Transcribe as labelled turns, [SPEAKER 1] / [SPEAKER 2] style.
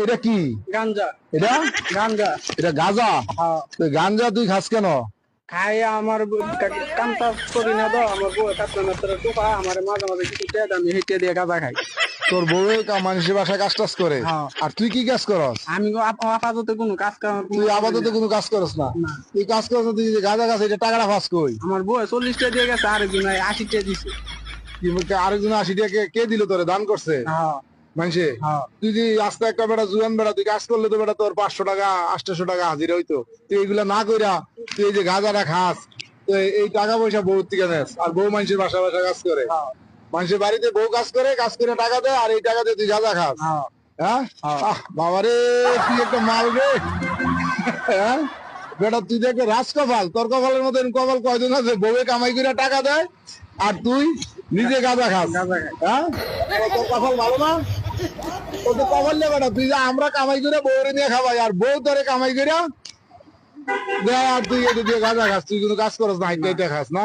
[SPEAKER 1] এটা কি?
[SPEAKER 2] গাঞ্জা।
[SPEAKER 1] এটা
[SPEAKER 2] গাঞ্জা।
[SPEAKER 1] এটা গাঁজা?
[SPEAKER 2] হ্যাঁ।
[SPEAKER 1] তুই গাঁজা তুই খাস কেন?
[SPEAKER 2] খাই আমার কাম কাজ করি না তো, আমার বউ কাছে না তোর টুপা আমার মাঝে মাঝে কিছু টেদ আমি হেঁটে দিয়ে গাঁজা খাই।
[SPEAKER 1] তোর বউ মানুষের বাসায় কাজ টাজ করে?
[SPEAKER 2] হ্যাঁ।
[SPEAKER 1] আর তুই কি কাজ করস?
[SPEAKER 2] আমি আপাতত কোনো কাজ কাম
[SPEAKER 1] তুই আপাতত কোনো কাজ করস না?
[SPEAKER 2] না।
[SPEAKER 1] তুই কাজ করস না, তুই যে গাঁজা খাস এটা টাকাটা ফাঁস কই?
[SPEAKER 2] আমার বউ 40 টাকা দিয়ে গেছে, আরেকজন 80 টাকা দিছে।
[SPEAKER 1] আরেকজন 80 টাকা কে দিল তোরে, দান করছে
[SPEAKER 2] হ্যাঁ।
[SPEAKER 1] মানুষে?
[SPEAKER 2] হ্যাঁ।
[SPEAKER 1] তুই যে আস্তে একটা বেটা জুয়ান বেটা, তুই কাজ করলে তো বেটা তোর 500 টাকা 800 টাকা হাজিরা হইতো। তুই এগুলা না কইরা তুই এই যে গাঁজাটা খাস, তো এই টাকা পয়সা বউ থেকে নেস, আর বউ মানুষের বাসা বাসা কাজ করে। মানুষের বাড়িতে বউ কাজ করে টাকা দেয়, আর এই টাকা দিয়ে তুই গাঁজা খাস।
[SPEAKER 2] হ্যাঁ।
[SPEAKER 1] হ্যাঁ? বাবারে, তুই একটা মাল রে। হ্যাঁ বেটা, তুই তো একটা রাজকপাল। তোর কপালের মতো কপাল কয়জন আছে? বউয়ে কামাই করে টাকা দেয়, আর তুই নিজে গাঁজা খাস। হ্যাঁ, তোর কপাল ভালো না? তোর তো কপাল নেই বেটা, তুই যে আমরা কামাই করে বউরে নিয়ে খাবাই, আর বউ তোরে কামাই করে দেয়, আর তুই এটা দিয়ে গাঁজা খাস। তুই কিন্তু কাজ করস না, হাইটা খাস না।